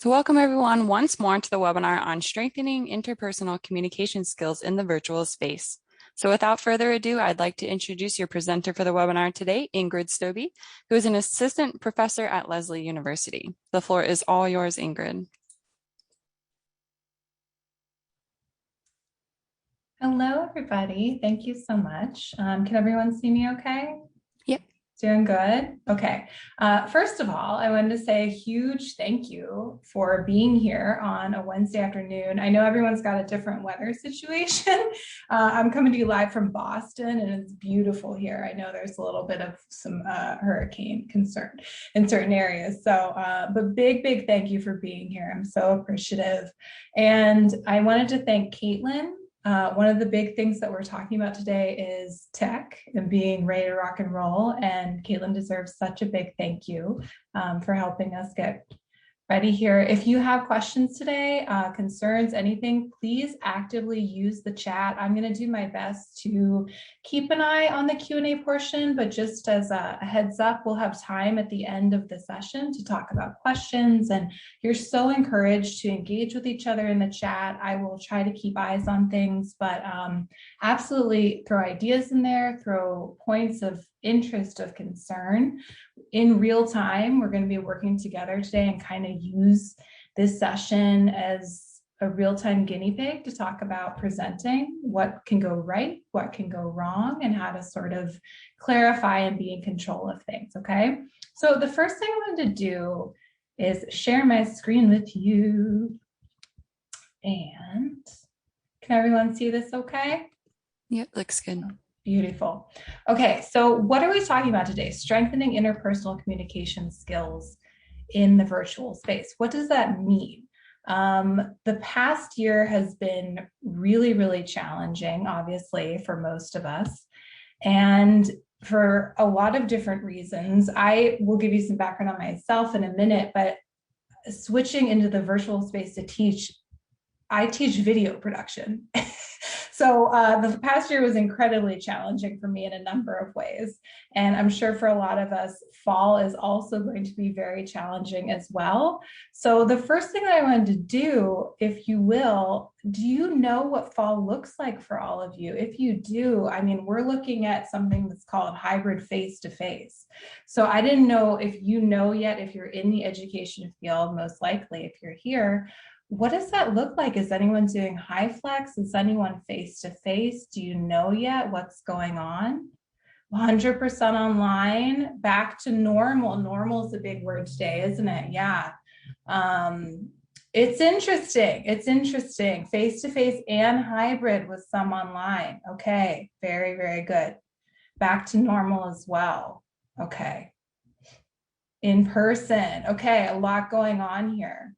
So welcome everyone once more to the webinar on strengthening interpersonal communication skills in the virtual space. So without further ado, I'd like to introduce your presenter for the webinar today, Ingrid Stobbe, who is an assistant professor at Lesley University. The floor is all yours, Ingrid. Hello, everybody. Thank you so much. Can everyone see me okay? Yep. Doing good? Okay. First of all, I wanted to say a huge thank you for being here on a Wednesday afternoon. I know everyone's got a different weather situation. I'm coming to you live from Boston, and it's beautiful here. I know there's a little bit of some hurricane concern in certain areas. So, but big thank you for being here. I'm so appreciative. And I wanted to thank Caitlin. One of the big things that we're talking about today is tech and being ready to rock and roll. And Caitlin deserves such a big thank you for helping us get ready here. If you have questions today, concerns, anything, please actively use the chat. I'm going to do my best to keep an eye on the Q&A portion, but just as a heads up, we'll have time at the end of the session to talk about questions, and you're so encouraged to engage with each other in the chat. I will try to keep eyes on things, but absolutely throw ideas in there, throw points of interest, of concern. In real time, we're going to be working together today and kind of use this session as a real-time guinea pig to talk about presenting what can go right, what can go wrong, and how to sort of clarify and be in control of things, okay? So the first thing I wanted to do is share my screen with you. And can everyone see this okay? Yep, looks good. Beautiful. Okay, so what are we talking about today? Strengthening interpersonal communication skills in the virtual space. What does that mean? The past year has been really challenging, obviously, for most of us. And for a lot of different reasons. I will give you some background on myself in a minute, but switching into the virtual space to teach, I teach video production. So the past year was incredibly challenging for me in a number of ways. And I'm sure for a lot of us, fall is also going to be very challenging as well. So the first thing that I wanted to do, if you will, do you know what fall looks like for all of you? If you do, I mean, we're looking at something that's called hybrid face-to-face. So I didn't know if you know yet, if you're in the education field, most likely if you're here, what does that look like? Is anyone doing HyFlex? Is anyone face-to-face? Do you know yet what's going on? 100% online, back to normal. Normal is a big word today, isn't it? Yeah. It's interesting. It's interesting. Face-to-face and hybrid with some online. Okay, very good. Back to normal as well. Okay. In person. Okay, a lot going on here.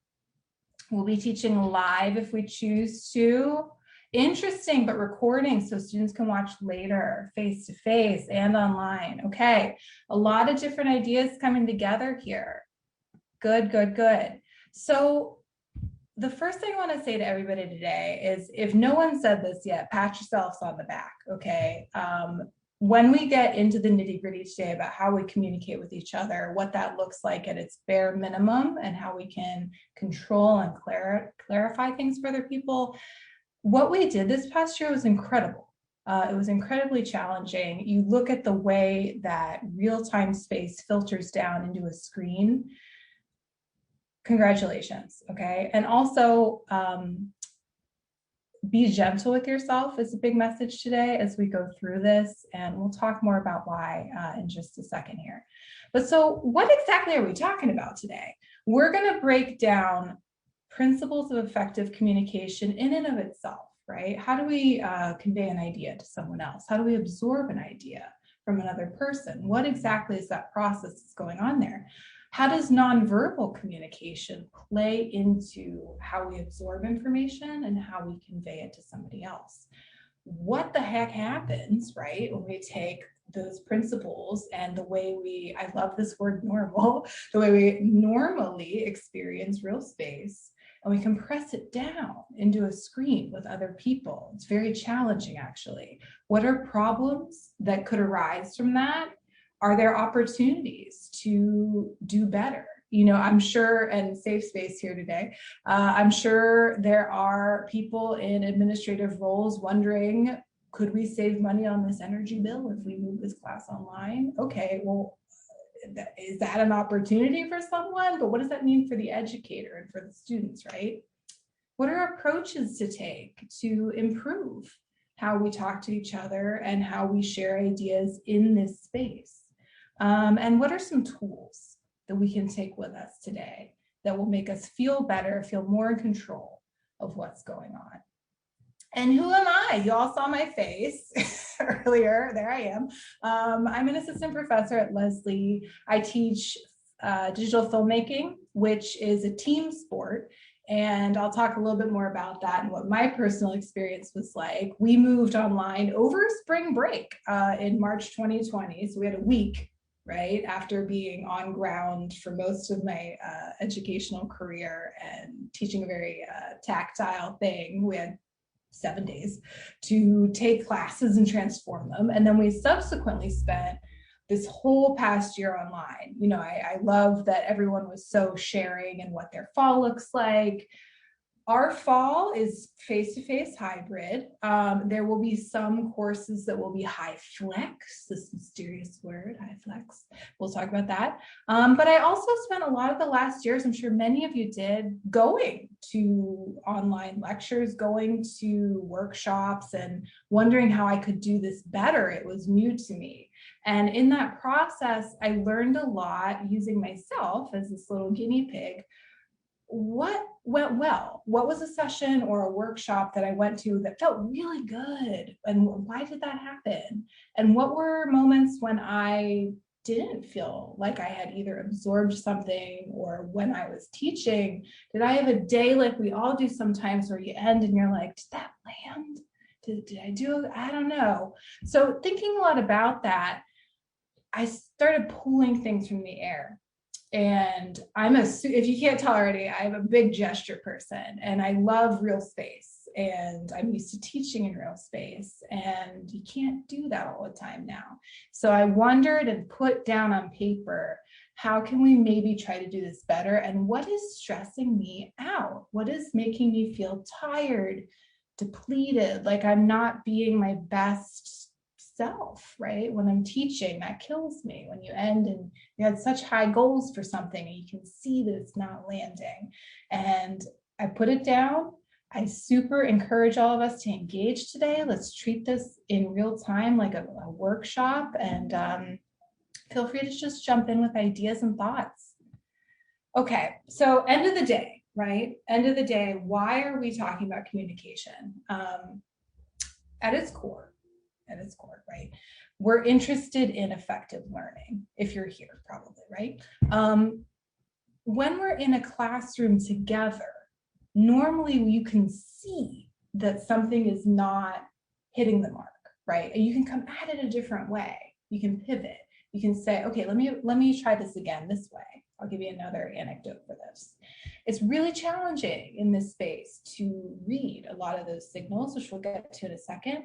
We'll be teaching live if we choose to. Interesting, but recording so students can watch later, face-to-face and online. Okay, a lot of different ideas coming together here. Good. So the first thing I want to say to everybody today is, if no one said this yet, pat yourselves on the back, okay? When we get into the nitty-gritty today about how we communicate with each other, what that looks like at its bare minimum, and how we can control and clarify things for other people, what we did this past year was incredible. It was incredibly challenging. You look at the way that real-time space filters down into a screen. Congratulations, okay? And also, be gentle with yourself is a big message today as we go through this, and we'll talk more about why in just a second here. But so what exactly are we talking about today? We're going to break down principles of effective communication in and of itself, right? How do we convey an idea to someone else? How do we absorb an idea from another person? What exactly is that process that's going on there? How does nonverbal communication play into how we absorb information and how we convey it to somebody else? What the heck happens, right, when we take those principles and the way we, I love this word normal, the way we normally experience real space, and we compress it down into a screen with other people? It's very challenging, actually. What are problems that could arise from that? Are there opportunities to do better I'm sure, and safe space here today, I'm sure there are people in administrative roles wondering, could we save money on this energy bill if we move this class online? Okay, well, is that an opportunity for someone? But what does that mean for the educator and for the students, right? What are approaches to take to improve how we talk to each other and how we share ideas in this space? And what are some tools that we can take with us today that will make us feel better, feel more in control of what's going on? And who am I? You all saw my face earlier. There I am. I'm an assistant professor at Lesley. I teach digital filmmaking, which is a team sport. And I'll talk a little bit more about that and what my personal experience was like. We moved online over spring break in March 2020. So we had a week, right, after being on ground for most of my educational career and teaching a very tactile thing. We had 7 days to take classes and transform them. And then we subsequently spent this whole past year online. I love that everyone was so sharing and what their fall looks like. Our fall is face-to-face hybrid. There will be some courses that will be high flex, this mysterious word, high flex. We'll talk about that. But I also spent a lot of the last years, I'm sure many of you did, going to online lectures, going to workshops, and wondering how I could do this better. It was new to me. And in that process, I learned a lot using myself as this little guinea pig. What went well? What was a session or a workshop that I went to that felt really good? And why did that happen? And what were moments when I didn't feel like I had either absorbed something, or when I was teaching, did I have a day like we all do sometimes where you end and you're like, did that land? Did I do it? I don't know. So thinking a lot about that, I started pulling things from the air. And if you can't tell already, I'm a big gesture person and I love real space, and I'm used to teaching in real space, and you can't do that all the time now. So I wondered and put down on paper, how can we maybe try to do this better? And what is stressing me out? What is making me feel tired, depleted, like I'm not being my best self, right? When I'm teaching, that kills me. When you end and you had such high goals for something and you can see that it's not landing. And I put it down. I super encourage all of us to engage today. Let's treat this in real time like a workshop, and feel free to just jump in with ideas and thoughts. Okay, so end of the day, right? End of the day, why are we talking about communication? At its core, right? We're interested in effective learning, if you're here, probably, right? When we're in a classroom together, normally you can see that something is not hitting the mark, right? And you can come at it a different way. You can pivot. You can say, okay, let me try this again this way. I'll give you another anecdote for this. It's really challenging in this space to read a lot of those signals, which we'll get to in a second.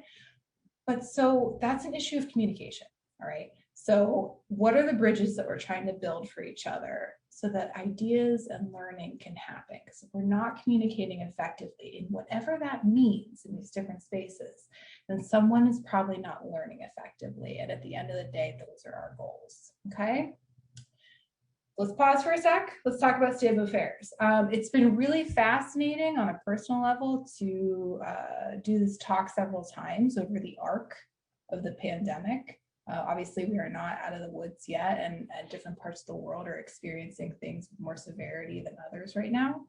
But so that's an issue of communication, all right? So what are the bridges that we're trying to build for each other so that ideas and learning can happen? Because if we're not communicating effectively in whatever that means in these different spaces, then someone is probably not learning effectively. And at the end of the day, those are our goals, okay? Let's pause for a sec. Let's talk about state of affairs. It's been really fascinating on a personal level to do this talk several times over the arc of the pandemic. Obviously, we are not out of the woods yet, and different parts of the world are experiencing things with more severity than others right now.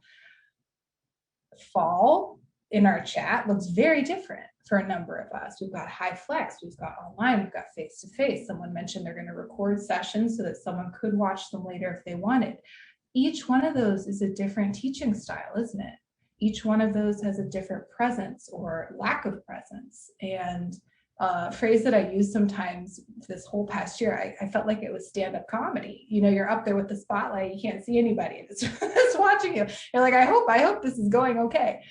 Fall in our chat looks very different for a number of us. We've got high flex, we've got online, we've got face-to-face. Someone mentioned they're going to record sessions so that someone could watch them later if they wanted. Each one of those is a different teaching style, isn't it? Each one of those has a different presence or lack of presence. And a phrase that I use sometimes this whole past year, I felt like it was stand-up comedy. You're up there with the spotlight, you can't see anybody that's watching you. You're like, I hope this is going okay.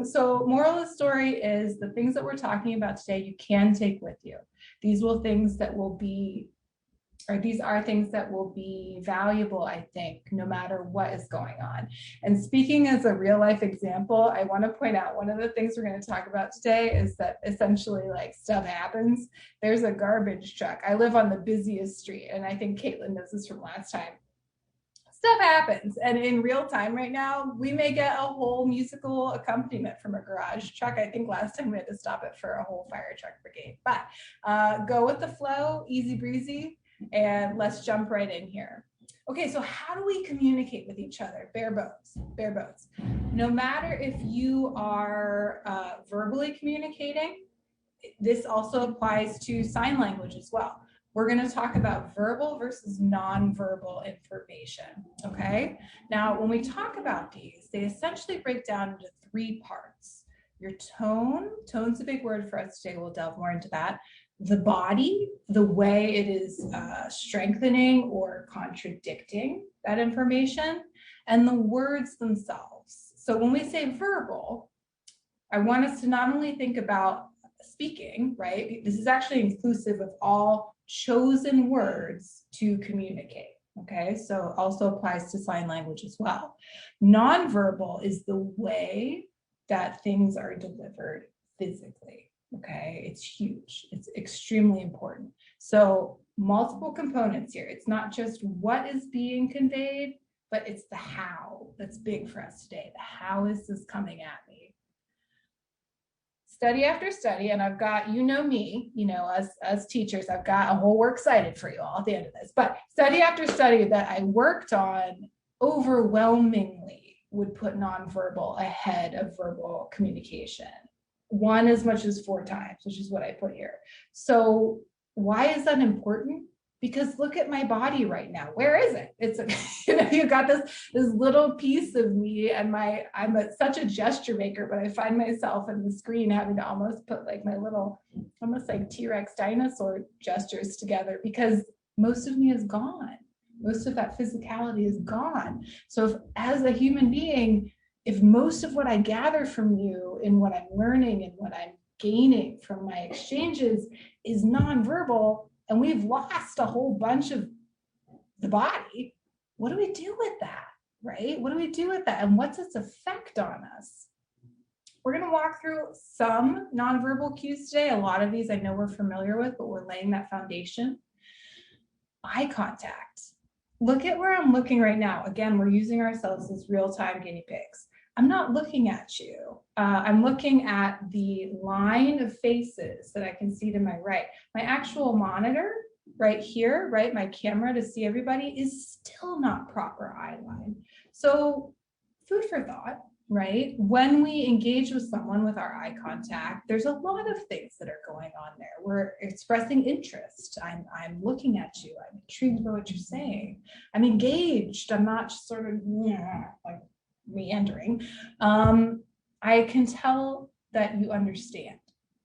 So moral of the story is the things that we're talking about today, you can take with you. These will things that will be Right? These are things that will be valuable, I think, no matter what is going on. And speaking as a real life example, I want to point out one of the things we're going to talk about today is that essentially like stuff happens. There's a garbage truck. I live on the busiest street, and I think Caitlin knows this from last time. Stuff happens, and in real time right now we may get a whole musical accompaniment from a garage truck. I think last time we had to stop it for a whole fire truck brigade, but go with the flow, easy breezy, and let's jump right in here. Okay, so how do we communicate with each other? Bare bones. No matter if you are verbally communicating, this also applies to sign language as well. We're going to talk about verbal versus nonverbal information, okay? Now, when we talk about these, they essentially break down into 3 parts. Your tone's a big word for us today, we'll delve more into that. The body, the way it is strengthening or contradicting that information, and the words themselves. So when we say verbal, I want us to not only think about speaking, right? This is actually inclusive of all chosen words to communicate, okay? So it also applies to sign language as well. Nonverbal is the way that things are delivered physically, okay? It's huge, it's extremely important. So multiple components here. It's not just what is being conveyed, but it's the how that's big for us today. The how is this coming at me? Study after study, and I've got, you know me, you know, as teachers, I've got a whole work cited for you all at the end of this, but study after study that I worked on overwhelmingly would put nonverbal ahead of verbal communication. 1 as much as 4 times, which is what I put here. So why is that important? Because look at my body right now. Where is it? It's a, you know, you got this little piece of me, and I'm such a gesture maker, but I find myself in the screen having to almost put like my little, almost like T-Rex dinosaur gestures together, because most of me is gone. Most of that physicality is gone. So if, as a human being, if most of what I gather from you in what I'm learning and what I'm gaining from my exchanges is nonverbal, and we've lost a whole bunch of the body, what do we do with that, right? What do we do with that? And what's its effect on us? We're going to walk through some nonverbal cues today. A lot of these I know we're familiar with, but we're laying that foundation. Eye contact. Look at where I'm looking right now. Again, we're using ourselves as real-time guinea pigs. I'm not looking at you. I'm looking at the line of faces that I can see to my right. My actual monitor right here, right, my camera to see everybody is still not proper eye line. So food for thought, right? When we engage with someone with our eye contact, there's a lot of things that are going on there. We're expressing interest. I'm looking at you. I'm intrigued by what you're saying. I'm engaged. I'm not just sort of like meandering. I can tell that you understand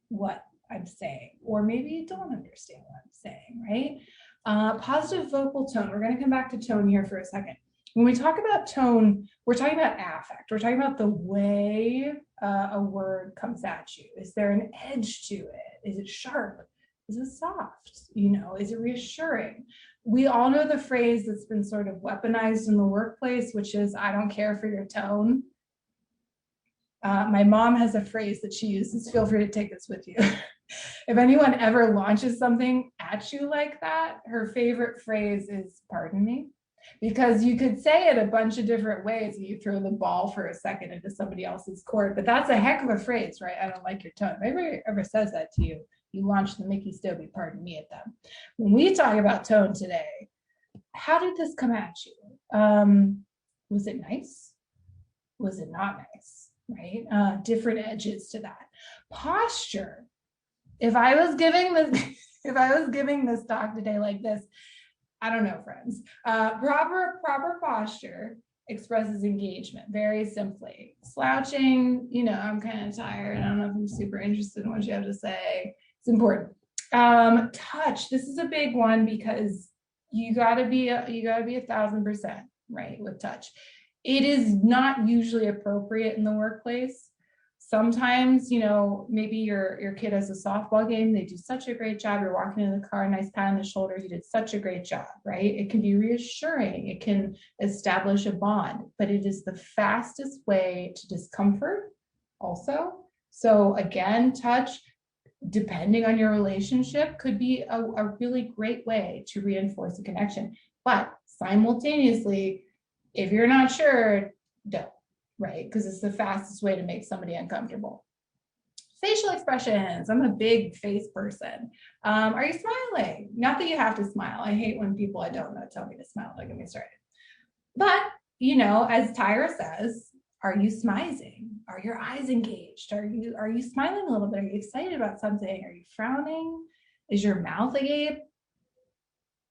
what I'm saying, or maybe you don't understand what I'm saying, right? Positive vocal tone. We're going to come back to tone here for a second. When we talk about tone, we're talking about affect. We're talking about the way a word comes at you. Is there an edge to it? Is it sharp? Is it soft? You know, is it reassuring? We all know the phrase that's been sort of weaponized in the workplace, which is, I don't care for your tone. My mom has a phrase that she uses. Feel free to take this with you. If anyone ever launches something at you like that, her favorite phrase is, pardon me. Because you could say it a bunch of different ways and you throw the ball for a second into somebody else's court, but that's a heck of a phrase, right? I don't like your tone. If anybody ever says that to you, you launch the Mickey Stobie, pardon me, at them. When we talk about tone today, how did this come at you? Was it nice? Was it not nice, right? Different edges to that. Posture. If I was giving this talk today like this, I don't know, friends. Proper posture expresses engagement very simply. Slouching, you know, I'm kind of tired. I don't know if I'm super interested in what you have to say. It's important. Touch. This is a big one because you gotta be 1,000%, right, with touch. It is not usually appropriate in the workplace. Sometimes, maybe your kid has a softball game, they do such a great job. You're walking in the car, nice pat on the shoulder, you did such a great job, right? It can be reassuring, it can establish a bond, but it is the fastest way to discomfort also. So again, touch, depending on your relationship, could be a really great way to reinforce a connection. But simultaneously, if you're not sure, don't, right? Because it's the fastest way to make somebody uncomfortable. Facial expressions. I'm a big face person. Are you smiling? Not that you have to smile. I hate when people I don't know tell me to smile. Don't get me started. But, as Tyra says, are you smizing? Are your eyes engaged? Are you smiling a little bit? Are you excited about something? Are you frowning? Is your mouth agape?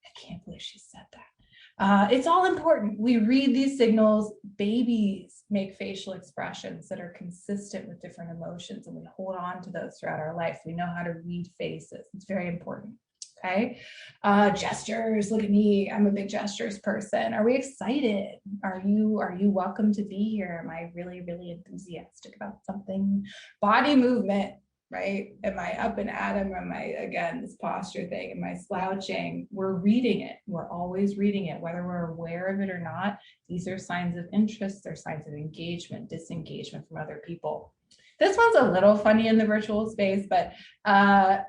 I can't believe she said that. It's all important. We read these signals. Babies make facial expressions that are consistent with different emotions, and we hold on to those throughout our life. We know how to read faces. It's very important. Okay. Gestures. Look at me. I'm a big gestures person. Are we excited? Are you welcome to be here? Am I really, really enthusiastic about something? Body movement. Right? Am I up and at him? Am I, again, this posture thing? Am I slouching? We're reading it. We're always reading it, whether we're aware of it or not. These are signs of interest. They're signs of engagement, disengagement from other people. This one's a little funny in the virtual space, but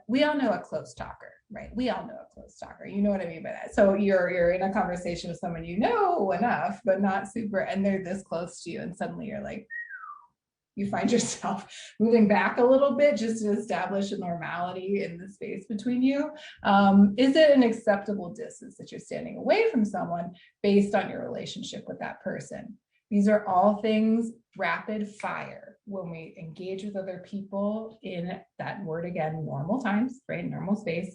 we all know a close talker, right? We all know a close talker. You know what I mean by that. So you're in a conversation with someone you know enough, but not super, and they're this close to you, and suddenly you're like, you find yourself moving back a little bit just to establish a normality in the space between you. Is it an acceptable distance that you're standing away from someone based on your relationship with that person? These are all things rapid fire when we engage with other people in that word again, normal times, right? Normal space.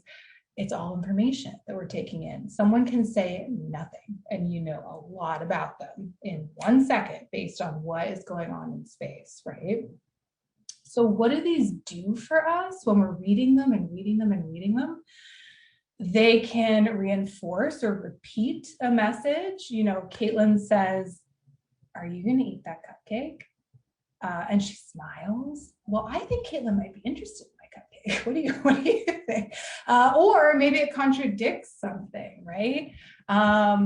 It's all information that we're taking in. Someone can say nothing and you know a lot about them in 1 second based on what is going on in space, right? So what do these do for us when we're reading them and reading them and reading them? They can reinforce or repeat a message. Caitlin says, are you going to eat that cupcake? And she smiles. Well, I think Caitlin might be interested in my cupcake. What do you think? Or maybe it contradicts something, right? Are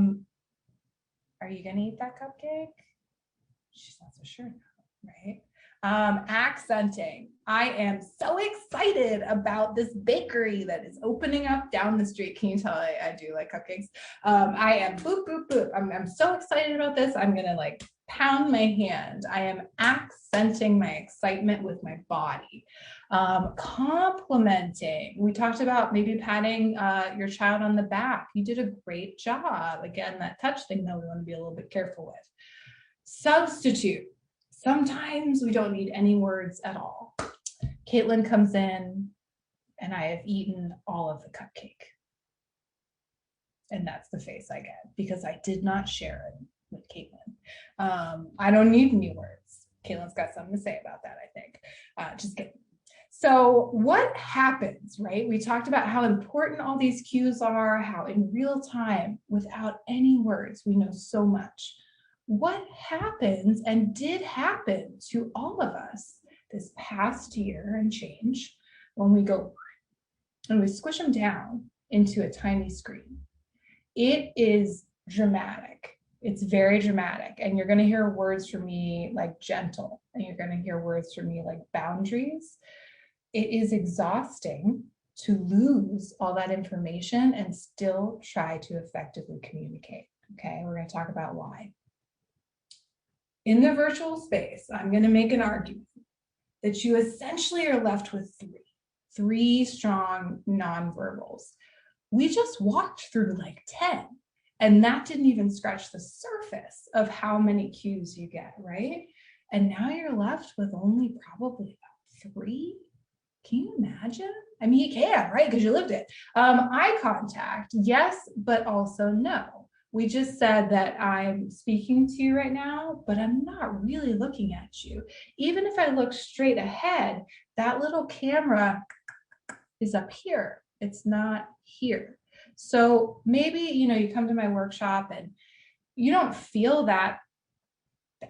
you going to eat that cupcake? She's not so sure now, right? Accenting. I am so excited about this bakery that is opening up down the street. Can you tell I do like cupcakes? I am boop, boop, boop. I'm so excited about this. I'm going to pound my hand. I am accenting my excitement with my body. Complimenting. We talked about maybe patting your child on the back. You did a great job. Again, that touch thing though, we want to be a little bit careful with. Substitute. Sometimes we don't need any words at all. Caitlin comes in and I have eaten all of the cupcake. And that's the face I get because I did not share it with Caitlin. I don't need any words. Caitlin's got something to say about that, I think. Just kidding. So what happens, right? We talked about how important all these cues are, how in real time, without any words, we know so much. What happens and did happen to all of us this past year and change when we go and we squish them down into a tiny screen? It is dramatic. It's very dramatic. And you're going to hear words from me like gentle, and you're going to hear words from me like boundaries. It is exhausting to lose all that information and still try to effectively communicate. Okay, we're going to talk about why. In the virtual space, I'm going to make an argument that you essentially are left with three strong nonverbals. We just walked through 10, and that didn't even scratch the surface of how many cues you get, right? And now you're left with only probably about 3. Can you imagine? I mean, you can, right? Because you lived it. Eye contact, yes, but also no. We just said that I'm speaking to you right now, but I'm not really looking at you. Even if I look straight ahead, that little camera is up here. It's not here. So maybe, you come to my workshop and you don't feel that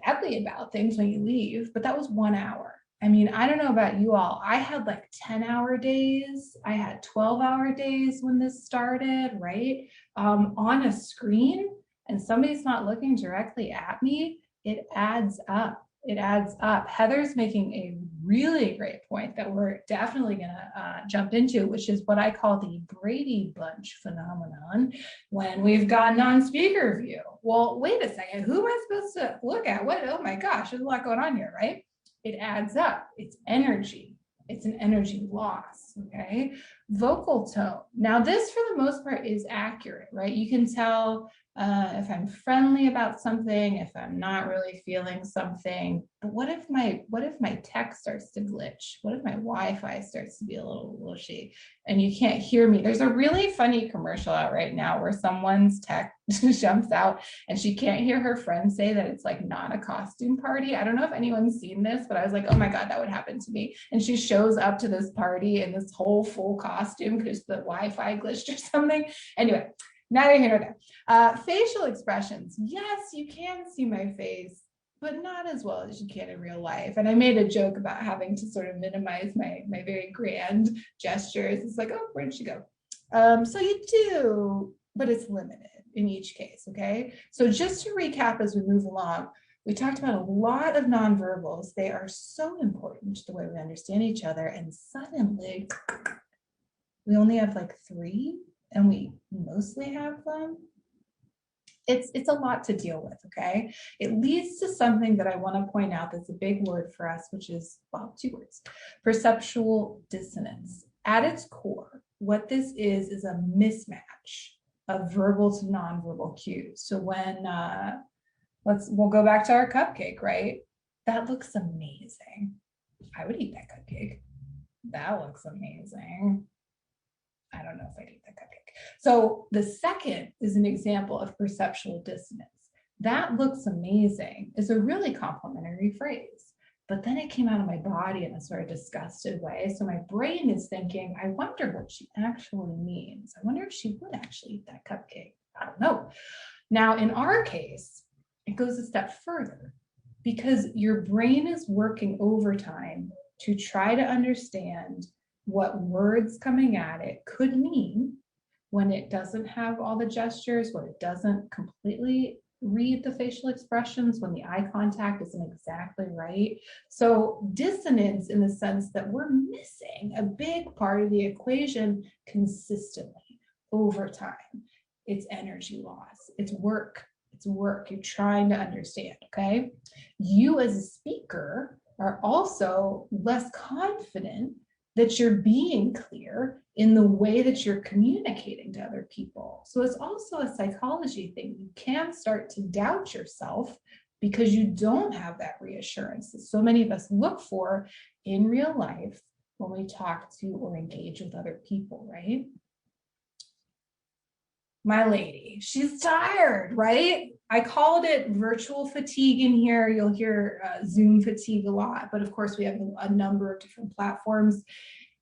badly about things when you leave, but that was 1 hour. I mean, I don't know about you all. I had like 10-hour days. I had 12-hour days when this started, right? On a screen, and somebody's not looking directly at me, it adds up. It adds up. Heather's making a really great point that we're definitely going to jump into, which is what I call the Brady Bunch phenomenon when we've got non-speaker view. Well, wait a second. Who am I supposed to look at? What? Oh my gosh, there's a lot going on here, right? It adds up. It's energy. It's an energy loss, okay? Vocal tone. Now, this for the most part is accurate, right? You can tell if I'm friendly about something, if I'm not really feeling something. But what if my text starts to glitch? What if my Wi-Fi starts to be a little wishy and you can't hear me? There's a really funny commercial out right now where someone's text jumps out and she can't hear her friend say that it's like not a costume party. I don't know if anyone's seen this, but I was like, oh my God, that would happen to me. And she shows up to this party in this whole full costume because the Wi-Fi glitched or something. Anyway, neither here nor there. Facial expressions. Yes, you can see my face, but not as well as you can in real life. And I made a joke about having to sort of minimize my very grand gestures. It's like, oh, where did she go? So you do, but it's limited in each case, okay? So just to recap as we move along, we talked about a lot of nonverbals. They are so important to the way we understand each other, and suddenly we only have like 3, and we mostly have them. It's a lot to deal with, okay? It leads to something that I want to point out that's a big word for us, which is, well, 2 words, perceptual dissonance. At its core, what this is a mismatch of verbal to nonverbal cues. So when, we'll go back to our cupcake, right? That looks amazing. I would eat that cupcake. That looks amazing. I don't know if I'd eat that cupcake. So the second is an example of perceptual dissonance. That looks amazing is a really complimentary phrase, but then it came out of my body in a sort of disgusted way. So my brain is thinking, I wonder what she actually means. I wonder if she would actually eat that cupcake. I don't know. Now, in our case, it goes a step further because your brain is working overtime to try to understand what words coming at it could mean when it doesn't have all the gestures, when it doesn't completely read the facial expressions, when the eye contact isn't exactly right. So dissonance in the sense that we're missing a big part of the equation consistently over time. It's energy loss. It's work. It's work. You're trying to understand, okay? You as a speaker are also less confident that you're being clear in the way that you're communicating to other people. So it's also a psychology thing. You can start to doubt yourself because you don't have that reassurance that so many of us look for in real life when we talk to or engage with other people, right? My lady, she's tired, right? I called it virtual fatigue in here. You'll hear Zoom fatigue a lot, but of course we have a number of different platforms.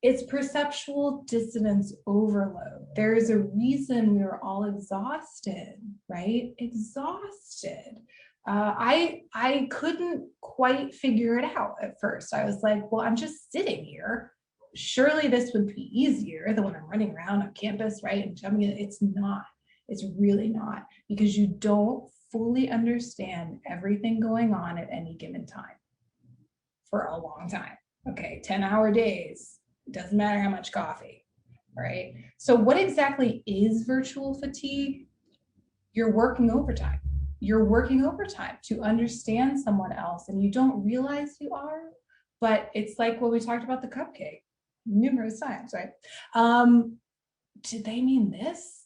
It's perceptual dissonance overload. There is a reason we're all exhausted, right? Exhausted. I couldn't quite figure it out at first. I was like, well, I'm just sitting here. Surely this would be easier than when I'm running around on campus, right? And jumping in. It's not. It's really not, because you don't fully understand everything going on at any given time for a long time. Okay, 10-hour days. It doesn't matter how much coffee, right? So what exactly is virtual fatigue? You're working overtime. You're working overtime to understand someone else, and you don't realize you are, but it's like what we talked about the cupcake numerous times, right? Did they mean this?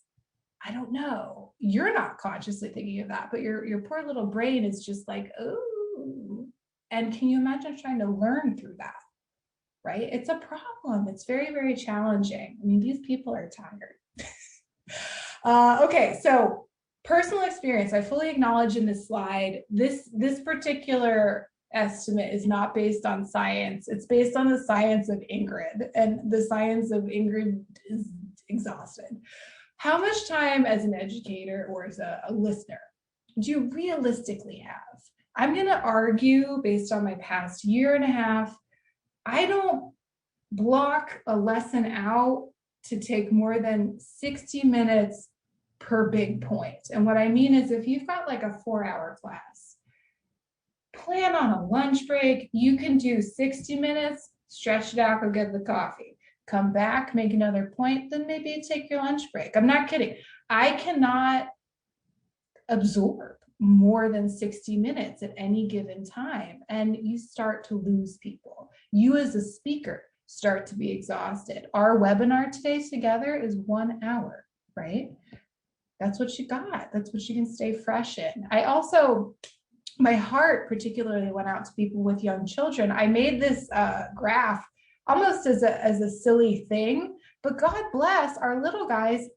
I don't know. You're not consciously thinking of that, but your poor little brain is just like, oh. And can you imagine trying to learn through that? Right? It's a problem. It's very, very challenging. I mean, these people are tired. Okay, so personal experience. I fully acknowledge in this slide, this particular estimate is not based on science. It's based on the science of Ingrid, and the science of Ingrid is exhausted. How much time as an educator or as a listener do you realistically have? I'm going to argue based on my past year and a half I don't block a lesson out to take more than 60 minutes per big point. And what I mean is if you've got like a 4-hour class, plan on a lunch break. You can do 60 minutes, stretch it out, go get the coffee, come back, make another point, then maybe take your lunch break. I'm not kidding. I cannot absorb more than 60 minutes at any given time. And you start to lose people. You as a speaker start to be exhausted. Our webinar today together is 1 hour, right? That's what you got. That's what you can stay fresh in. I also, my heart particularly went out to people with young children. I made this graph almost as a silly thing, but God bless our little guys.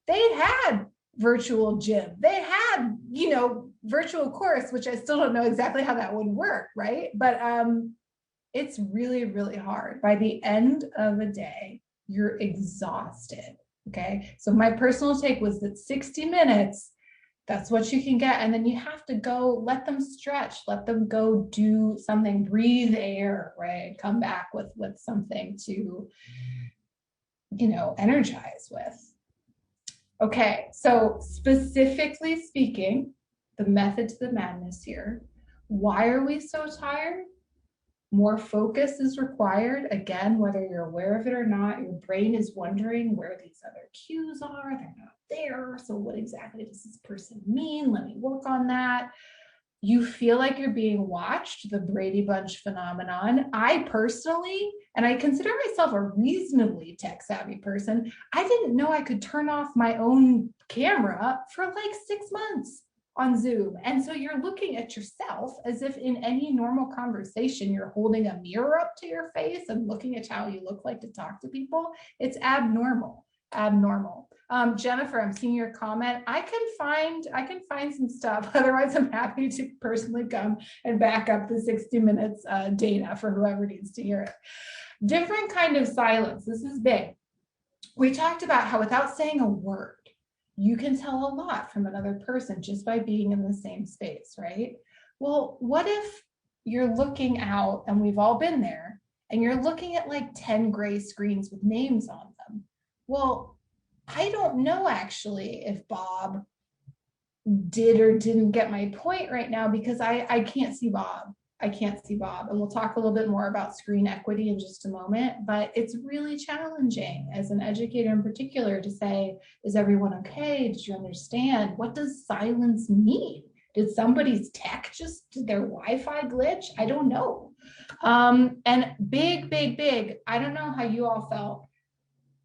They had virtual gym. They had, virtual course, which I still don't know exactly how that would work, right? But it's really, really hard. By the end of a day, you're exhausted, okay? So my personal take was that 60 minutes, that's what you can get. And then you have to go, let them stretch, let them go do something, breathe air, right? Come back with something to, energize with. Okay, so specifically speaking, the method to the madness here. Why are we so tired? More focus is required. Again, whether you're aware of it or not, your brain is wondering where these other cues are. They're not there. So what exactly does this person mean? Let me work on that. You feel like you're being watched, the Brady Bunch phenomenon. I personally, and I consider myself a reasonably tech savvy person, I didn't know I could turn off my own camera for like 6 months on Zoom. And so you're looking at yourself as if in any normal conversation, you're holding a mirror up to your face and looking at how you look like to talk to people. It's abnormal. Jennifer, I'm seeing your comment. I can find some stuff. Otherwise, I'm happy to personally come and back up the 60 minutes data for whoever needs to hear it. Different kind of silence. This is big. We talked about how without saying a word, you can tell a lot from another person just by being in the same space, right? Well, what if you're looking out, and we've all been there, and you're looking at like 10 gray screens with names on them? Well, I don't know actually if Bob did or didn't get my point right now because I can't see Bob. I can't see Bob. And we'll talk a little bit more about screen equity in just a moment, but it's really challenging as an educator in particular to say, is everyone okay? Did you understand? What does silence mean? Did somebody's tech did their Wi-Fi glitch? I don't know. And big, I don't know how you all felt.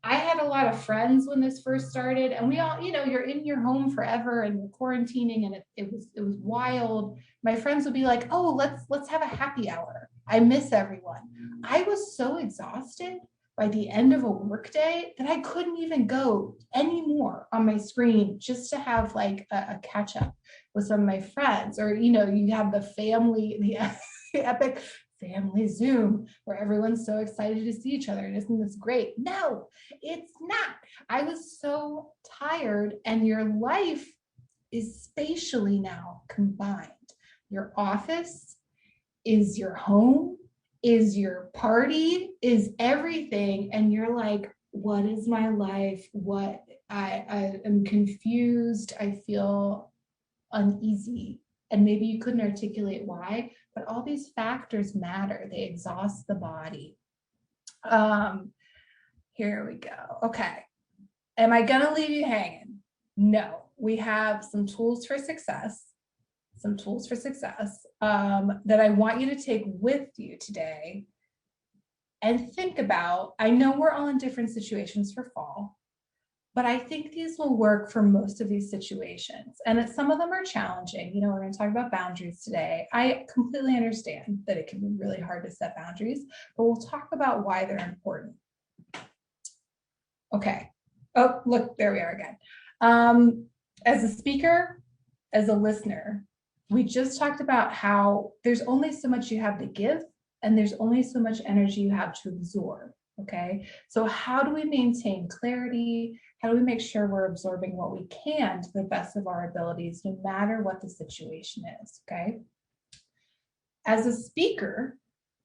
I had a lot of friends when this first started, and we all, you're in your home forever and you're quarantining, and it was wild. My friends would be like, "Oh, let's have a happy hour. I miss everyone." I was so exhausted by the end of a workday that I couldn't even go anymore on my screen just to have like a catch up with some of my friends, or you have the family, the epic family Zoom where everyone's so excited to see each other. And isn't this great? No, it's not. I was so tired, and your life is spatially now combined. Your office is your home, is your party, is everything. And you're like, what is my life? What I am confused. I feel uneasy. And maybe you couldn't articulate why, but all these factors matter. They exhaust the body. Here we go. Okay. Am I going to leave you hanging? No. We have some tools for success, that I want you to take with you today and think about. I know we're all in different situations for fall, but I think these will work for most of these situations. And some of them are challenging. We're going to talk about boundaries today. I completely understand that it can be really hard to set boundaries, but we'll talk about why they're important. Okay. Oh, look, there we are again. As a speaker, as a listener, we just talked about how there's only so much you have to give, and there's only so much energy you have to absorb. Okay. So how do we maintain clarity? How do we make sure we're absorbing what we can to the best of our abilities, no matter what the situation is? Okay. As a speaker,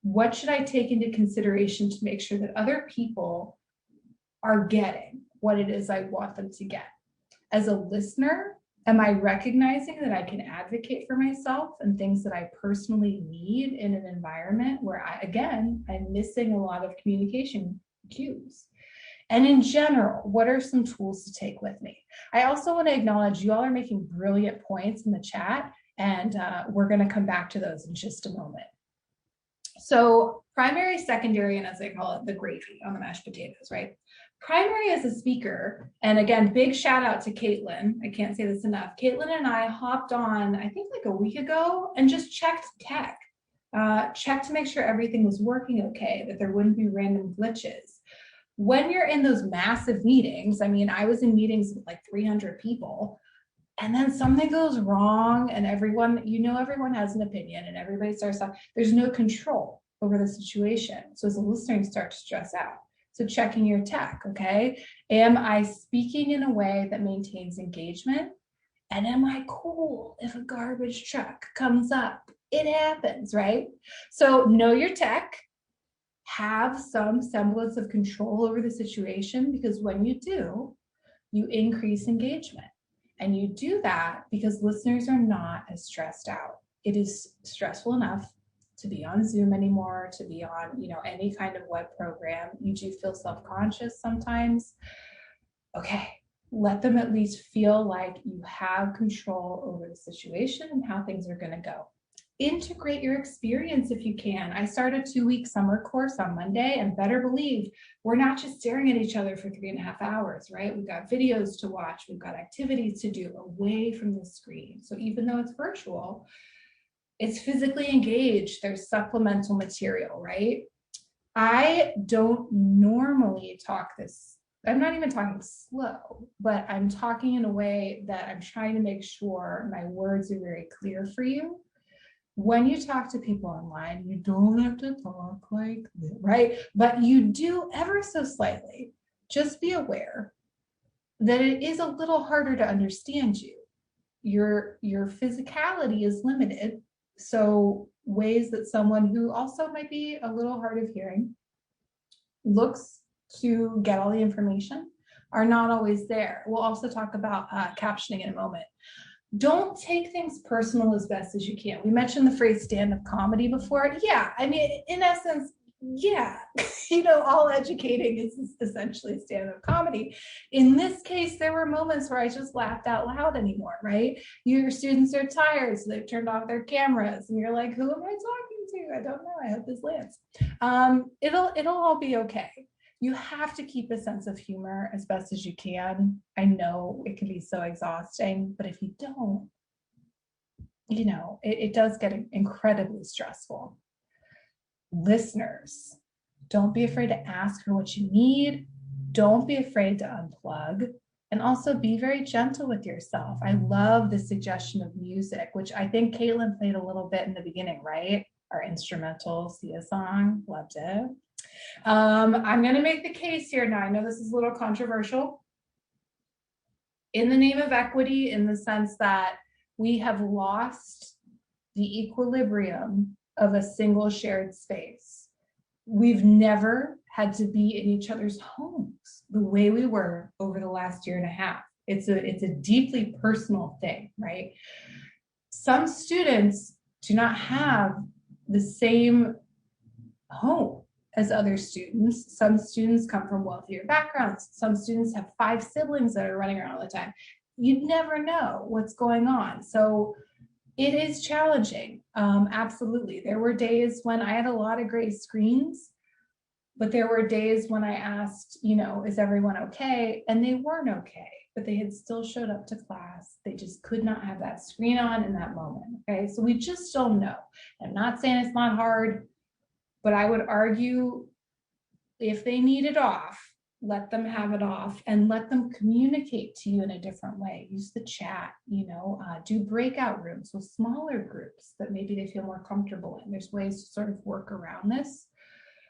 What should I take into consideration to make sure that other people are getting what it is I want them to get? As a listener, am I recognizing that I can advocate for myself and things that I personally need in an environment where I'm missing a lot of communication cues? And in general, what are some tools to take with me? I also want to acknowledge you all are making brilliant points in the chat, and we're going to come back to those in just a moment. So primary, secondary, and as I call it, the gravy on the mashed potatoes, right? Primary as a speaker, and again, big shout out to Caitlin. I can't say this enough. Caitlin and I hopped on, I think like a week ago, and just checked tech. Checked to make sure everything was working okay, that there wouldn't be random glitches. When you're in those massive meetings, I mean, I was in meetings with like 300 people, and then something goes wrong and everyone has an opinion and everybody starts talking. There's no control over the situation. So as a listener, you start to stress out. So checking your tech, okay? Am I speaking in a way that maintains engagement? And am I cool if a garbage truck comes up? It happens, right? So know your tech, have some semblance of control over the situation, because when you do, you increase engagement. And you do that because listeners are not as stressed out. It is stressful enough to be on Zoom anymore, to be on, any kind of web program. You do feel self-conscious sometimes. Okay, let them at least feel like you have control over the situation and how things are going to go. Integrate your experience if you can. I started a 2-week summer course on Monday, and better believe we're not just staring at each other for 3.5 hours, right? We've got videos to watch, we've got activities to do away from the screen. So even though it's virtual, it's physically engaged. There's supplemental material, right? I don't normally talk this. I'm not even talking slow, but I'm talking in a way that I'm trying to make sure my words are very clear for you. When you talk to people online, you don't have to talk like this, right? But you do ever so slightly. Just be aware that it is a little harder to understand you. Your physicality is limited. So ways that someone who also might be a little hard of hearing looks to get all the information are not always there. We'll also talk about captioning in a moment. Don't take things personal as best as you can. We mentioned the phrase stand-up comedy before. Yeah, I mean, in essence, yeah, all educating is essentially stand-up comedy. In this case, there were moments where I just laughed out loud anymore, right? Your students are tired, so they've turned off their cameras, and you're like, who am I talking to? I don't know. I hope this lands. It'll all be okay. You have to keep a sense of humor as best as you can. I know it can be so exhausting, but if you don't, it does get incredibly stressful. Listeners, don't be afraid to ask for what you need. Don't be afraid to unplug, and also be very gentle with yourself. I love the suggestion of music, which I think Caitlin played a little bit in the beginning, right? Our instrumental Sia song, loved it. I'm going to make the case here now. I know this is a little controversial. In the name of equity, in the sense that we have lost the equilibrium of a single shared space. We've never had to be in each other's homes the way we were over the last 1.5 years. It's a deeply personal thing, right? Some students do not have the same home as other students. Some students come from wealthier backgrounds. Some students have 5 siblings that are running around all the time. You never know what's going on. So it is challenging. Absolutely. There were days when I had a lot of gray screens, but there were days when I asked, is everyone okay? And they weren't okay, but they had still showed up to class. They just could not have that screen on in that moment. Okay. So we just don't know. I'm not saying it's not hard, but I would argue if they need it off, let them have it off and let them communicate to you in a different way. Use the chat, do breakout rooms with smaller groups that maybe they feel more comfortable in. There's ways to sort of work around this.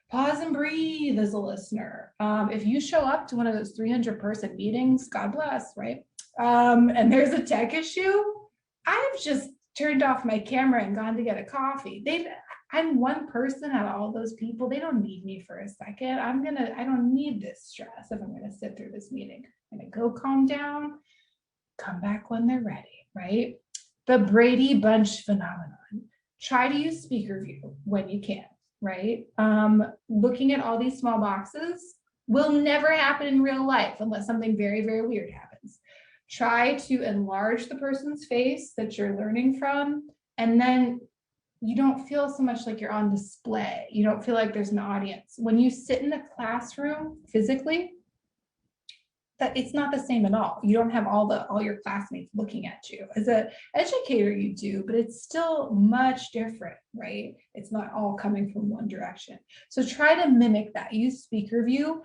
Pause and breathe as a listener. If you show up to one of those 300-person meetings, God bless, right? And there's a tech issue, I've just turned off my camera and gone to get a coffee. I'm one person out of all those people. They don't need me for a second. I don't need this stress if I'm gonna sit through this meeting. I'm gonna go calm down, come back when they're ready, right? The Brady Bunch phenomenon. Try to use speaker view when you can, right? Looking at all these small boxes will never happen in real life unless something very, very weird happens. Try to enlarge the person's face that you're learning from, and then you don't feel so much like you're on display. You don't feel like there's an audience. When you sit in a classroom physically, that it's not the same at all. You don't have all your classmates looking at you. As an educator, you do, but it's still much different, right? It's not all coming from one direction. So try to mimic that. Use speaker view.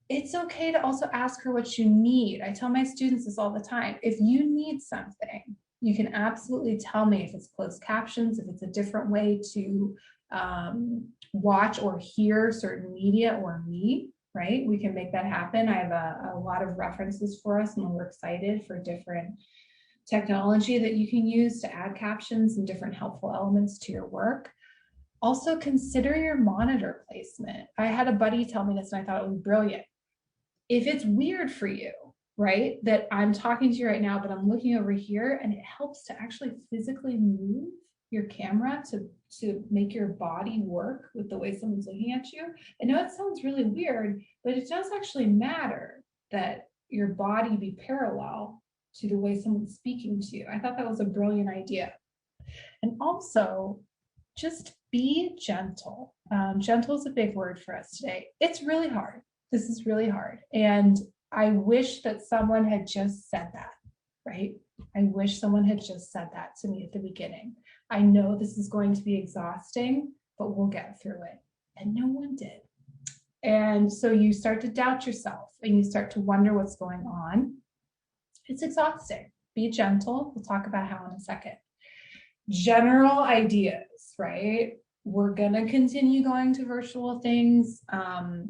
It's okay to also ask her what you need. I tell my students this all the time. If you need something, you can absolutely tell me. If it's closed captions, if it's a different way to watch or hear certain media or me, right? We can make that happen. I have a lot of references for us, and we're excited for different technology that you can use to add captions and different helpful elements to your work. Also, consider your monitor placement. I had a buddy tell me this, and I thought it was brilliant. If it's weird for you, right, that I'm talking to you right now, but I'm looking over here, and it helps to actually physically move your camera to make your body work with the way someone's looking at you. I know it sounds really weird, but it does actually matter that your body be parallel to the way someone's speaking to you. I thought that was a brilliant idea. And also, just be gentle. Gentle is a big word for us today. It's really hard. This is really hard. And I wish that someone had just said that, right? I wish someone had just said that to me at the beginning. I know this is going to be exhausting, but we'll get through it. And no one did. And so you start to doubt yourself and you start to wonder what's going on. It's exhausting. Be gentle. We'll talk about how in a second. General ideas, right? We're going to continue going to virtual things.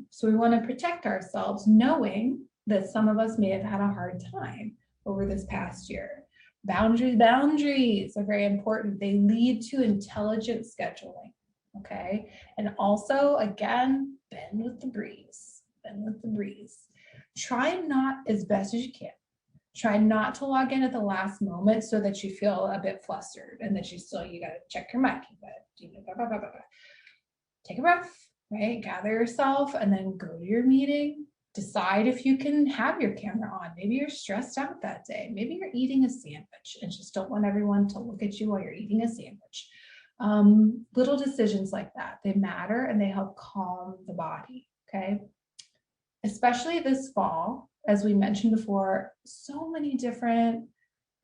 So we want to protect ourselves, knowing that some of us may have had a hard time over this past year. Boundaries are very important. They lead to intelligent scheduling, okay? And also, again, bend with the breeze. Bend with the breeze. Try not, as best as you can, try not to log in at the last moment so that you feel a bit flustered and that you got to check your mic. Blah, blah, blah. Take a breath, right? Gather yourself and then go to your meeting. Decide if you can have your camera on. Maybe you're stressed out that day. Maybe you're eating a sandwich and just don't want everyone to look at you while you're eating a sandwich. Little decisions like that, they matter and they help calm the body, okay? Especially this fall, as we mentioned before, so many different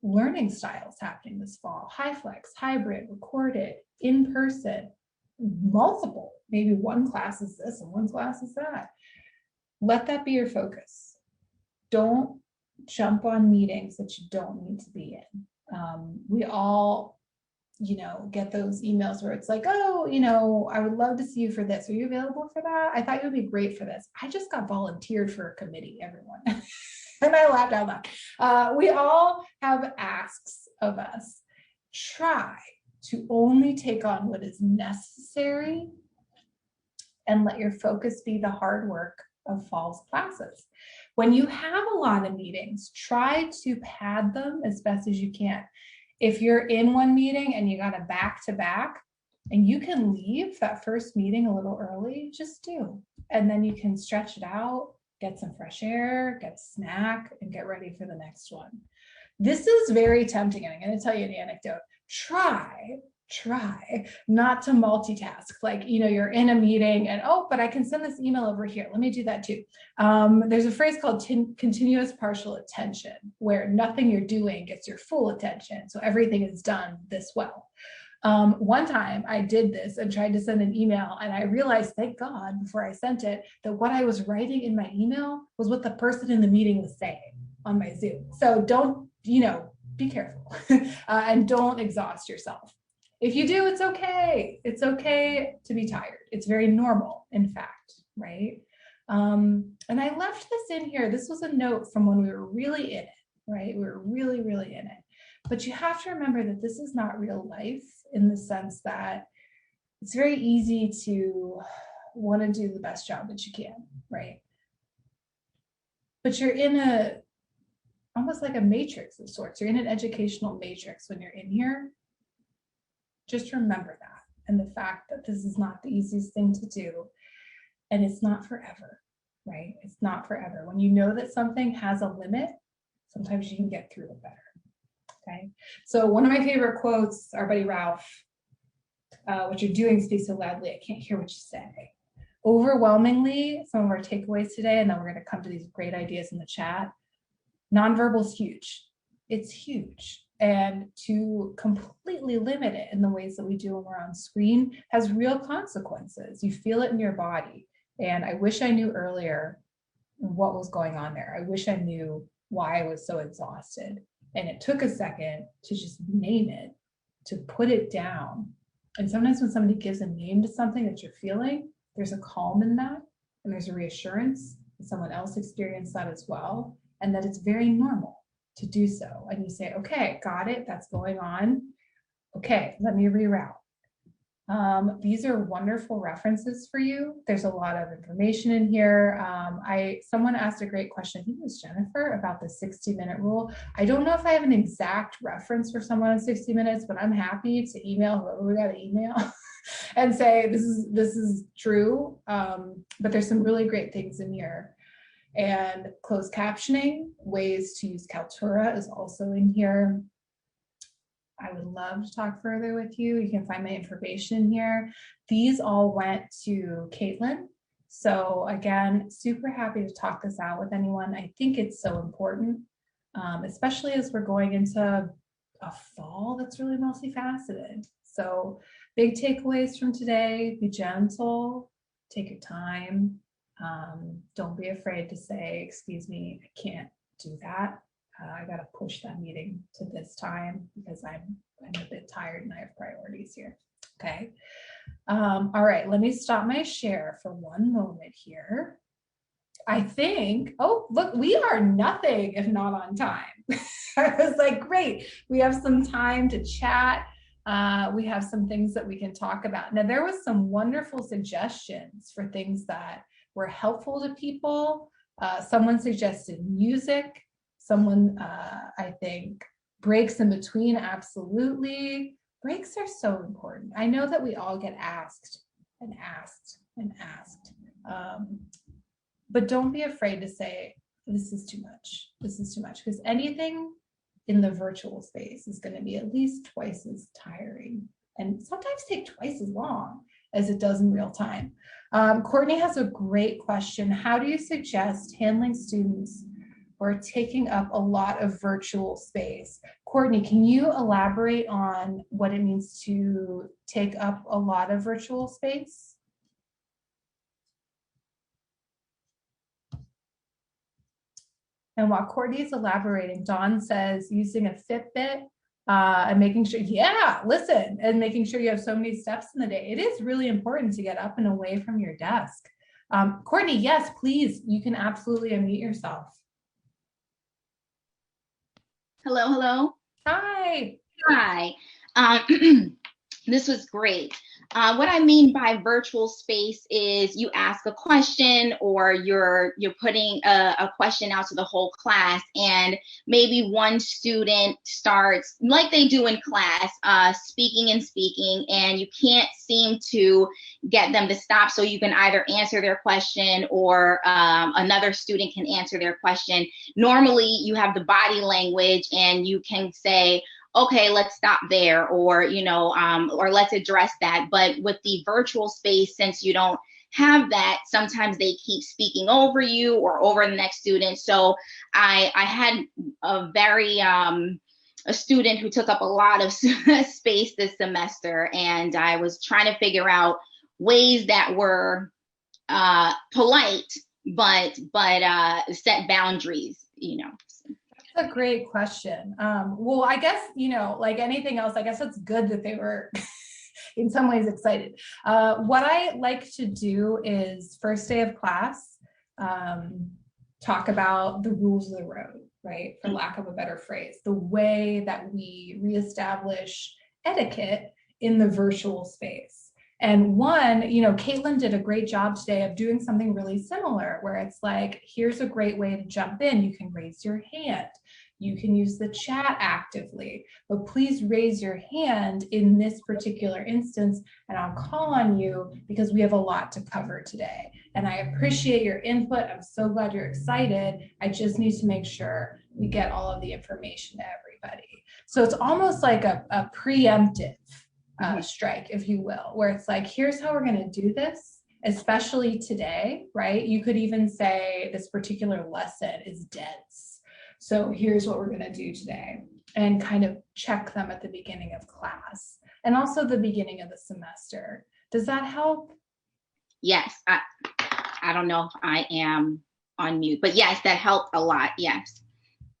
learning styles happening this fall. High flex, hybrid, recorded, in person, multiple. Maybe one class is this and one class is that. Let that be your focus. Don't jump on meetings that you don't need to be in. We all, get those emails where it's like, oh, I would love to see you for this. Are you available for that? I thought you would be great for this. I just got volunteered for a committee, everyone. And I laughed out loud. We all have asks of us. Try to only take on what is necessary and let your focus be the hard work of fall's classes. When you have a lot of meetings, try to pad them as best as you can. If you're in one meeting and you got a back-to-back and you can leave that first meeting a little early, just do. And then you can stretch it out, get some fresh air, get a snack, and get ready for the next one. This is very tempting, and I'm going to tell you an anecdote. Try not to multitask. Like, you're in a meeting and, oh, but I can send this email over here. Let me do that too. There's a phrase called continuous partial attention, where nothing you're doing gets your full attention. So everything is done this well. One time I did this and tried to send an email, and I realized, thank God, before I sent it, that what I was writing in my email was what the person in the meeting was saying on my Zoom. So don't, be careful and don't exhaust yourself. If you do, it's okay. It's okay to be tired. It's very normal, in fact, right? And I left this in here. This was a note from when we were really in it, right? We were really, really in it. But you have to remember that this is not real life, in the sense that it's very easy to want to do the best job that you can, right? But you're in a almost like a matrix of sorts. You're in an educational matrix when you're in here. Just remember that, and the fact that this is not the easiest thing to do, and it's not forever, right? It's not forever. When you know that something has a limit, sometimes you can get through it better. Okay. So one of my favorite quotes, our buddy Ralph, what you're doing speaks so loudly, I can't hear what you say. Overwhelmingly, some of our takeaways today, and then we're going to come to these great ideas in the chat. Nonverbal is huge. It's huge. And to completely limit it in the ways that we do when we're on screen has real consequences. You feel it in your body. And I wish I knew earlier what was going on there. I wish I knew why I was so exhausted. And it took a second to just name it, to put it down. And sometimes when somebody gives a name to something that you're feeling, there's a calm in that, and there's a reassurance that someone else experienced that as well, and that it's very normal to do so. And you say, okay, got it, that's going on. Okay, let me reroute. These are wonderful references for you. There's a lot of information in here. Someone asked a great question, I think it was Jennifer, about the 60-minute rule. I don't know if I have an exact reference for someone on 60 minutes, but I'm happy to email whoever we got to email and say this is true. But there's some really great things in here. And closed captioning, ways to use Kaltura is also in here. I would love to talk further with you. You can find my information here. These all went to Caitlin. So again, super happy to talk this out with anyone. I think it's so important, especially as we're going into a fall that's really multifaceted. So big takeaways from today: be gentle, take your time. Don't be afraid to say, excuse me, I can't do that. I got to push that meeting to this time because I'm a bit tired and I have priorities here. Okay. All right. Let me stop my share for one moment here. I think, oh, look, we are nothing if not on time. I was like, great. We have some time to chat. We have some things that we can talk about. Now, there was some wonderful suggestions for things that were helpful to people. Someone suggested music. Someone, I think, breaks in between, absolutely. Breaks are so important. I know that we all get asked and asked and asked. But don't be afraid to say, this is too much. This is too much. Because anything in the virtual space is going to be at least twice as tiring and sometimes take twice as long as it does in real time. Courtney has a great question. How do you suggest handling students or taking up a lot of virtual space? Courtney, can you elaborate on what it means to take up a lot of virtual space? And while Courtney's elaborating, Dawn says using a Fitbit and making sure, yeah, listen, and making sure you have so many steps in the day. It is really important to get up and away from your desk. Courtney, yes, please, you can absolutely unmute yourself. Hello, hello. Hi. Hi. This was great. What I mean by virtual space is you ask a question or you're putting a question out to the whole class, and maybe one student starts, like they do in class, speaking, and you can't seem to get them to stop. So you can either answer their question or another student can answer their question. Normally you have the body language and you can say, okay, let's stop there, or, or let's address that. But with the virtual space, since you don't have that, sometimes they keep speaking over you or over the next student. So I had a student who took up a lot of space this semester, and I was trying to figure out ways that were polite, but set boundaries, That's a great question. Well, I guess, like anything else, I guess it's good that they were in some ways excited. What I like to do is first day of class, talk about the rules of the road, right? For lack of a better phrase, the way that we reestablish etiquette in the virtual space. And one, you know, Caitlin did a great job today of doing something really similar, where it's like, here's a great way to jump in. You can raise your hand. You can use the chat actively, but please raise your hand in this particular instance, and I'll call on you because we have a lot to cover today. And I appreciate your input. I'm so glad you're excited. I just need to make sure we get all of the information to everybody. So it's almost like a preemptive strike, if you will, where it's like, here's how we're going to do this, especially today, right? You could even say this particular lesson is dense. So here's what we're going to do today, and kind of check them at the beginning of class and also the beginning of the semester. Does that help? Yes. I don't know if I am on mute, but yes, that helped a lot. Yes.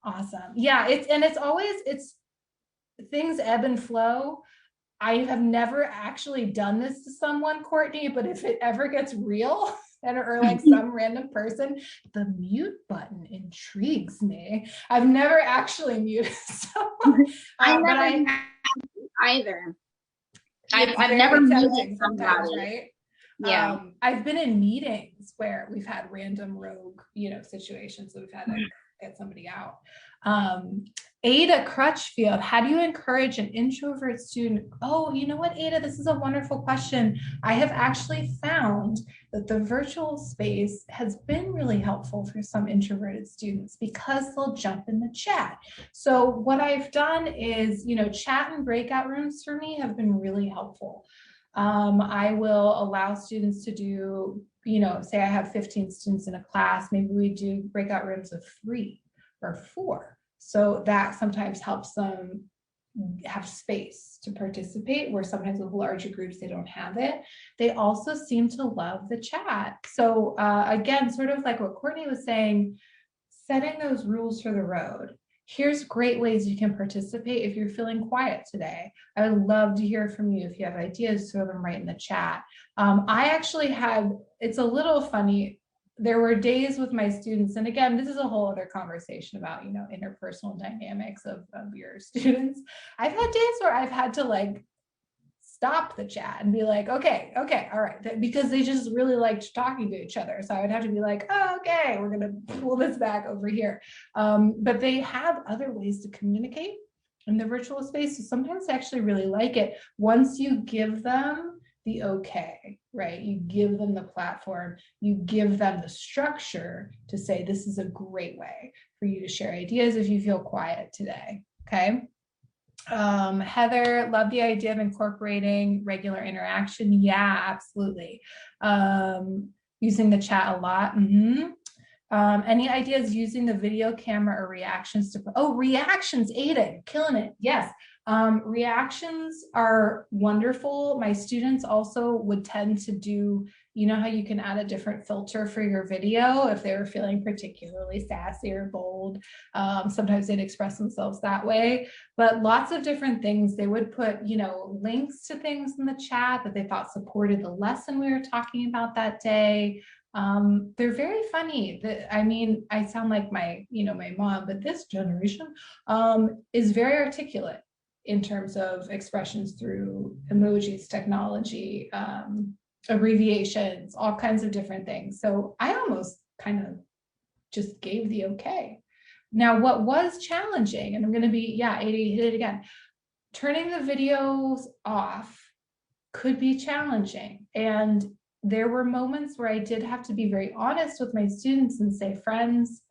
Awesome. Yeah, it's always things ebb and flow. I have never actually done this to someone, Courtney, but if it ever gets real or like some random person, the mute button intrigues me. I've never actually muted someone. I never either. I've never muted somebody. Right? Yeah. I've been in meetings where we've had random rogue, you know, situations that we've had to get somebody out. Ada Crutchfield, how do you encourage an introvert student? Oh, you know what, Ada, this is a wonderful question. I have actually found that the virtual space has been really helpful for some introverted students because they'll jump in the chat. So what I've done is, you know, chat and breakout rooms for me have been really helpful. I will allow students to do, you know, say I have 15 students in a class, maybe we do breakout rooms of 3 or 4. So that sometimes helps them have space to participate, where sometimes with larger groups, they don't have it. They also seem to love the chat. So again, sort of like what Courtney was saying, setting those rules for the road. Here's great ways you can participate if you're feeling quiet today. I would love to hear from you. If you have ideas, throw them right in the chat. I actually had, it's a little funny, there were days with my students, and again, this is a whole other conversation about, you know, interpersonal dynamics of your students. I've had days where I've had to like stop the chat and be like, okay, all right, because they just really liked talking to each other. So I would have to be like, oh, okay, we're gonna pull this back over here. But they have other ways to communicate in the virtual space. So sometimes I actually really like it once you give them the okay, right? You give them the platform, you give them the structure to say, this is a great way for you to share ideas if you feel quiet today, okay? Heather, love the idea of incorporating regular interaction. Yeah, absolutely. Using the chat a lot. Any ideas using the video camera or reactions to, oh, reactions, Ada, you're killing it. Yes. Reactions are wonderful. My students also would tend to do, you know how you can add a different filter for your video if they were feeling particularly sassy or bold. Sometimes they'd express themselves that way, but lots of different things. They would put, you know, links to things in the chat that they thought supported the lesson we were talking about that day. They're very funny. I mean, I sound like my, you know, my mom, but this generation is very articulate in terms of expressions through emojis, technology, abbreviations, all kinds of different things. So I almost kind of just gave the okay. Now, what was challenging, and I'm going to be, yeah, 80, hit it again. Turning the videos off could be challenging. And there were moments where I did have to be very honest with my students and say, friends,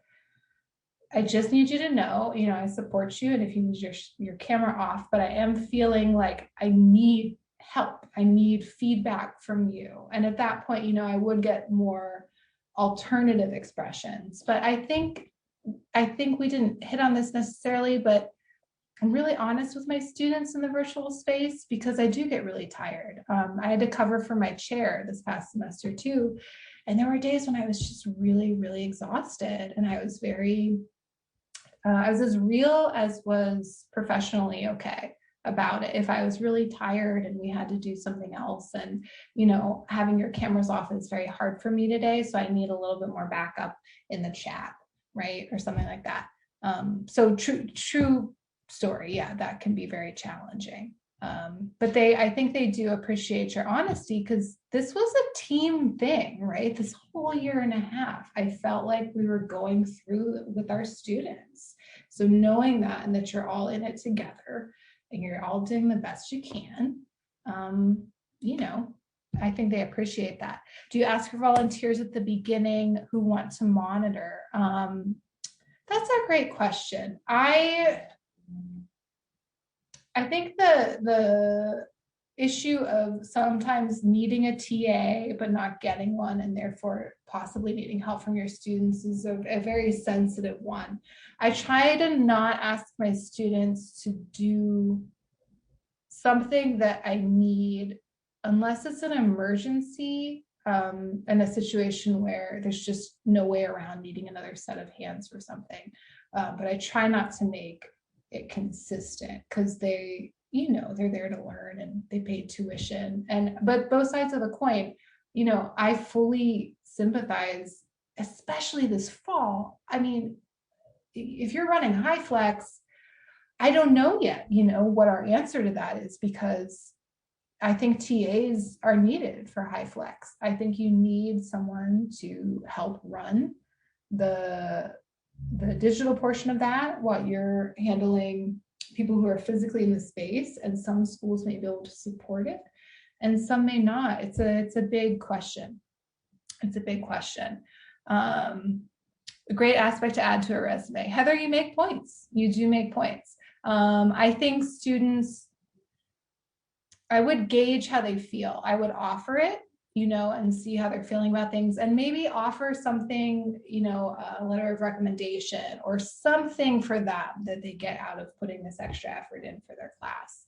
I just need you to know, you know, I support you. And if you need your camera off, but I am feeling like I need help. I need feedback from you. And at that point, you know, I would get more alternative expressions. But I think we didn't hit on this necessarily, but I'm really honest with my students in the virtual space because I do get really tired. I had to cover for my chair this past semester too. And there were days when I was just really, really exhausted. And I was I was as real as was professionally okay about it. If I was really tired and we had to do something else, and, you know, having your cameras off is very hard for me today. So I need a little bit more backup in the chat, right? Or something like that. So true story. Yeah, that can be very challenging. But I think they do appreciate your honesty, because this was a team thing, right? This whole year and a half, I felt like we were going through with our students. So knowing that, and that you're all in it together and you're all doing the best you can, you know, I think they appreciate that. Do you ask for volunteers at the beginning who want to monitor? That's a great question. I think the issue of sometimes needing a TA but not getting one, and therefore possibly needing help from your students, is a very sensitive one. I try to not ask my students to do something that I need unless it's an emergency, in a situation where there's just no way around needing another set of hands for something. But I try not to make it consistent, because they're there to learn and they paid tuition. But both sides of the coin, I fully sympathize, especially this fall. I mean, if you're running high flex, I don't know yet, what our answer to that is, because I think TAs are needed for high flex. I think you need someone to help run the digital portion of that while you're handling people who are physically in the space, and some schools may be able to support it and some may not. It's a big question. It's a big question. A great aspect to add to a resume. Heather, you make points. You do make points. I think students, I would gauge how they feel. I would offer it, and see how they're feeling about things, and maybe offer something, a letter of recommendation or something for them that they get out of putting this extra effort in for their class.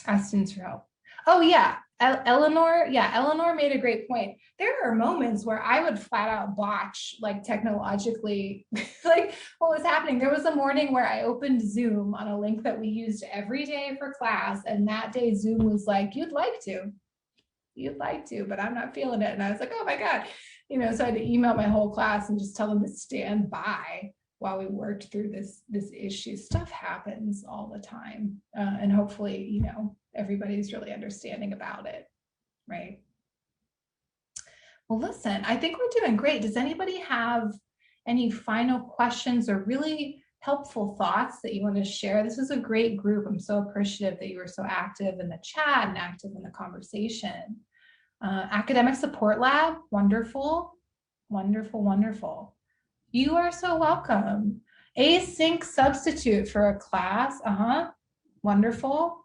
Ask students for help. Oh yeah, Eleanor made a great point. There are moments where I would flat out botch, like technologically, like what was happening. There was a morning where I opened Zoom on a link that we used every day for class, and that day Zoom was like, you'd like to, but I'm not feeling it. And I was like, oh my God, so I had to email my whole class and just tell them to stand by while we worked through this issue. Stuff happens all the time. And hopefully, everybody's really understanding about it, right? Well, listen, I think we're doing great. Does anybody have any final questions or really helpful thoughts that you want to share? This was a great group. I'm so appreciative that you were so active in the chat and active in the conversation. Academic Support Lab, wonderful, wonderful, wonderful. You are so welcome. Async substitute for a class, wonderful.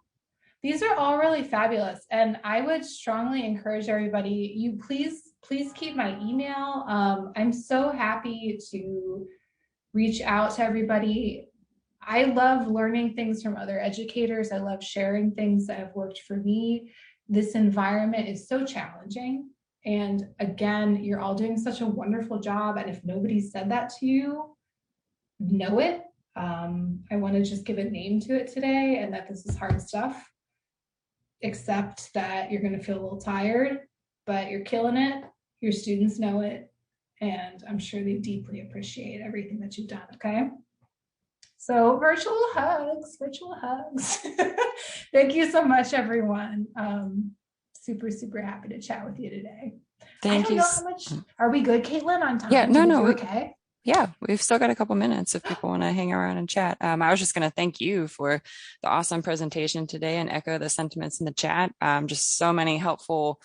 These are all really fabulous, and I would strongly encourage everybody, you please keep my email. I'm so happy to reach out to everybody. I love learning things from other educators. I love sharing things that have worked for me. This environment is so challenging. And again, you're all doing such a wonderful job. And if nobody said that to you, know it. I want to just give a name to it today, and that this is hard stuff. Accept that you're going to feel a little tired, but you're killing it. Your students know it. And I'm sure they deeply appreciate everything that you've done, okay? So virtual hugs. Thank you so much, everyone. Super, super happy to chat with you today. Thank you. I don't know how much, are we good, Caitlin, on time? Yeah, no. Okay. Yeah, we've still got a couple minutes if people want to hang around and chat. I was just going to thank you for the awesome presentation today and echo the sentiments in the chat. Just so many helpful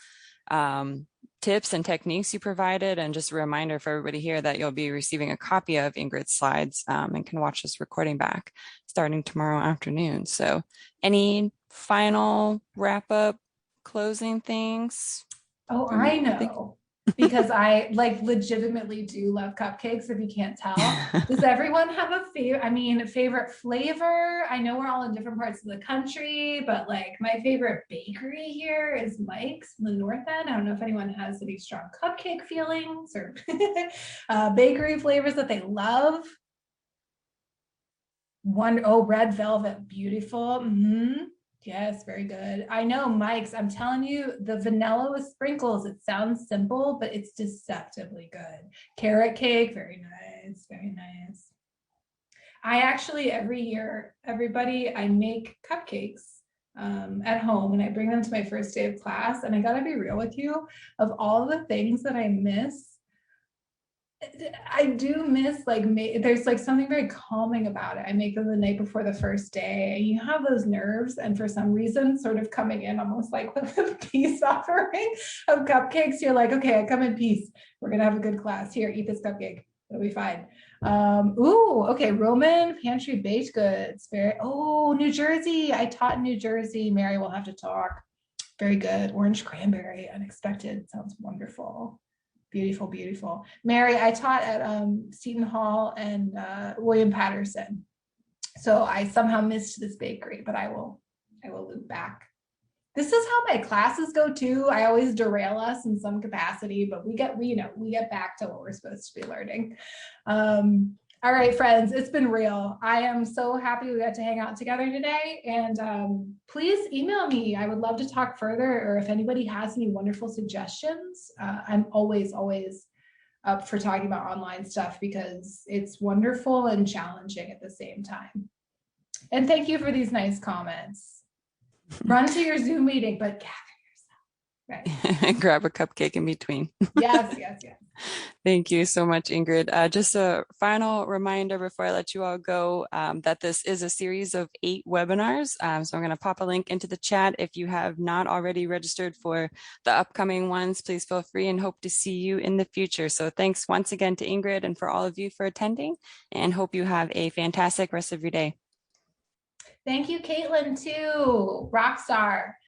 tips and techniques you provided, and just a reminder for everybody here that you'll be receiving a copy of Ingrid's slides and can watch this recording back starting tomorrow afternoon. So any final wrap up closing things? Oh, I know. Because I legitimately do love cupcakes, if you can't tell. Does everyone have a favorite flavor? I know we're all in different parts of the country, but my favorite bakery here is Mike's in the North End. I don't know if anyone has any strong cupcake feelings or bakery flavors that they love. Red velvet, beautiful. Yes, very good. I know Mike's, I'm telling you, the vanilla with sprinkles, it sounds simple, but it's deceptively good. Carrot cake, very nice, very nice. I actually, every year, everybody, I make cupcakes at home and I bring them to my first day of class. And I gotta be real with you, of all the things that I miss, I do miss like there's like something very calming about it. I make them the night before the first day. You have those nerves, and for some reason, sort of coming in almost like with a peace offering of cupcakes. You're like, okay, I come in peace. We're gonna have a good class. Here, eat this cupcake. It'll be fine. Ooh, okay. Roman pantry baked goods. New Jersey. I taught in New Jersey. Mary will have to talk. Very good. Orange cranberry, unexpected. Sounds wonderful. Beautiful, beautiful. Mary, I taught at Seton Hall and William Patterson. So I somehow missed this bakery, but I will loop back. This is how my classes go too. I always derail us in some capacity, but we get back to what we're supposed to be learning. All right, friends, it's been real. I am so happy we got to hang out together today. And please email me. I would love to talk further, or if anybody has any wonderful suggestions, I'm always up for talking about online stuff because it's wonderful and challenging at the same time. And thank you for these nice comments. Run to your Zoom meeting, but gather yourself. Right. Grab a cupcake in between. Yes. Thank you so much, Ingrid. Just a final reminder before I let you all go that this is a series of 8 webinars. So I'm going to pop a link into the chat. If you have not already registered for the upcoming ones, please feel free and hope to see you in the future. So thanks once again to Ingrid and for all of you for attending, and hope you have a fantastic rest of your day. Thank you, Caitlin, too. Rockstar.